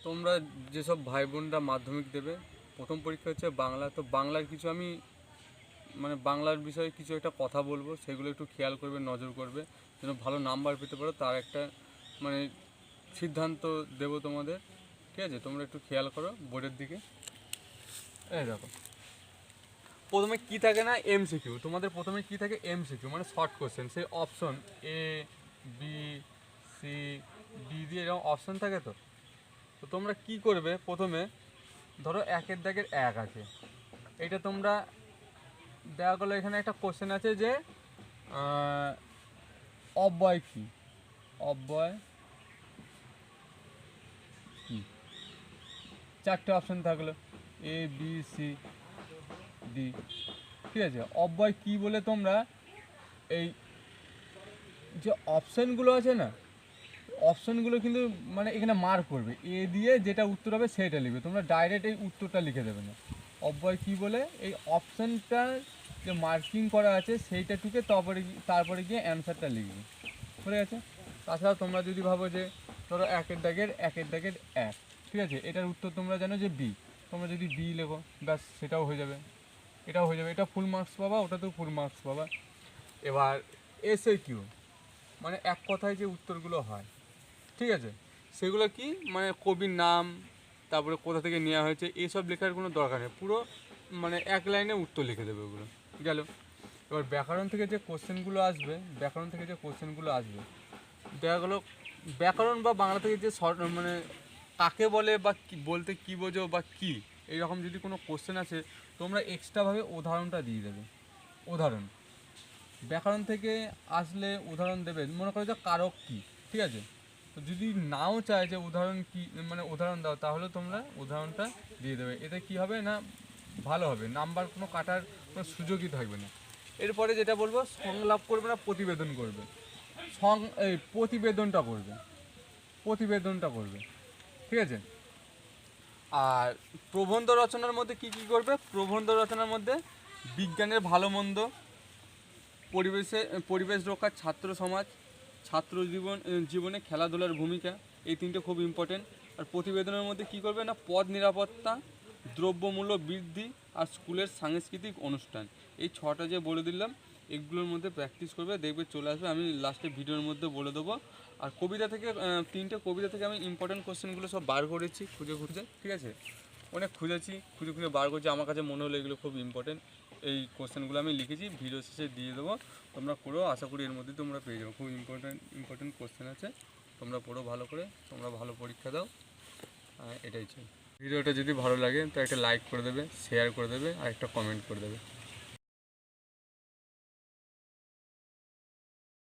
তোমরা যেসব ভাই বোনরা মাধ্যমিক দেবে, প্রথম পরীক্ষা হচ্ছে বাংলা। তো বাংলার কিছু আমি বাংলার বিষয়ে কিছু একটা কথা বলবো, সেগুলো একটু খেয়াল করবে, নজর করবে, যেন ভালো নাম্বার পেতে পারো, তার একটা মানে সিদ্ধান্ত দেবো তোমাদের। ঠিক আছে, তোমরা একটু খেয়াল করো বোর্ডের দিকে। এই দেখো, প্রথমে কী থাকে না, এমসিকিউ। তোমাদের প্রথমে কী থাকে, এমসিকিউ মানে শর্ট কোশ্চেন। সেই option A, B, C, D দিয়ে এরকম অপশন থাকে। তো তো তোমরা কী করবে, প্রথমে ধরো একের দাগের এক আছে, এটা তোমরা দেখা গেলো এখানে একটা কোশ্চেন আছে যে অব্যয় কী, অব্যয় কী, চারটে অপশন থাকলো, এ, বি, সি, ডি। ঠিক আছে, অব্যয় কী বলে তোমরা এই যে অপশানগুলো আছে না, অপশানগুলো কিন্তু মানে এখানে মার্ক করবে, এ দিয়ে যেটা উত্তর হবে সেটা লিখবে, তোমরা ডাইরেক্ট এই উত্তরটা লিখে দেবে না। অব্যয় কী বলে এই অপশানটা যে মার্কিং করা আছে সেইটা টুকে তারপরে গিয়ে অ্যান্সারটা লিখবে। বুঝে গেছে? তাছাড়া তোমরা যদি ভাবো যে ধরো একের দাগের এক, ঠিক আছে, এটার উত্তর তোমরা জানো যে বি, তোমরা যদি বি লেখো ব্যাস সেটাও হয়ে যাবে, এটাও হয়ে যাবে, এটা ফুল মার্কস পাবা, ওটাতেও ফুল মার্কস পাবা। এবার এসএ কিউ মানে এক কথায় যে উত্তরগুলো হয়, ঠিক আছে, সেগুলো কি মানে কবির নাম, তারপরে কোথা থেকে নেওয়া হয়েছে, এইসব লেখার কোনো দরকার নেই, পুরো মানে এক লাইনে উত্তর লিখে দেবে ওগুলো, গেল। এবার ব্যাকরণ থেকে যে কোশ্চেনগুলো আসবে, দেখা গেলো ব্যাকরণ বা বাংলা থেকে যে মানে কাকে বলে বা বলতে কী বোঝো বা কী, এইরকম যদি কোনো কোশ্চেন আছে, তোমরা এক্সট্রাভাবে উদাহরণটা দিয়ে দেবে। উদাহরণ ব্যাকরণ থেকে আসলে উদাহরণ দেবে, মনে করো যে কারক কী, ঠিক আছে, তো যদি নাও চায় যে উদাহরণ কী মানে উদাহরণ দাও, তাহলে তোমরা উদাহরণটা দিয়ে দেবে। এতে কী হবে না, ভালো হবে, নাম্বার কোনো কাটার কোনো সুযোগই থাকবে না। এরপরে যেটা বলবো, সংলাপ করবে না প্রতিবেদন করবে, প্রতিবেদনটা করবে, ঠিক আছে। আর প্রবন্ধ রচনার মধ্যে কি কি করবে, প্রবন্ধ রচনার মধ্যে বিজ্ঞানের ভালো মন্দ, পরিবেশ রক্ষা, ছাত্র সমাজ, জীবনে খেলাধুলার ভূমিকা, এই তিনটে খুব ইম্পর্টেন্ট। আর প্রতিবেদনের মধ্যে কি করবে না, পথ নিরাপত্তা, দ্রব্যমূল্য বৃদ্ধি, আর স্কুলের সাংস্কৃতিক অনুষ্ঠান, এই ছটা যে বলে দিলাম, এগুলোর মধ্যে প্র্যাকটিস করবে, দেখবে চলে আসবে। আমি লাস্টে ভিডিওর মধ্যে বলে দেবো। আর কবিতা থেকে তিনটে কবিতা থেকে আমি ইম্পর্টেন্ট কোশ্চেনগুলো সব বার করেছি খুঁজে, ঠিক আছে, অনেক খুঁজে বার করেছি, আমার কাছে মনে হলো এগুলো খুব ইম্পর্টেন্ট। এই কোশ্চেনগুলো আমি লিখেছি, ভিডিও শেষে দিয়ে দেবো, তোমরা পড়ো, আশা করি এর মধ্যে তোমরা পেয়ে যাবো। খুব ইম্পর্টেন্ট কোশ্চেন আছে, তোমরা পড়ো ভালো করে, তোমরা ভালো পরীক্ষা দাও, এটাই চাই। ভিডিওটা যদি ভালো লাগে তো একটা লাইক করে দেবে, শেয়ার করে দেবে, আর একটা কমেন্ট করে দেবে।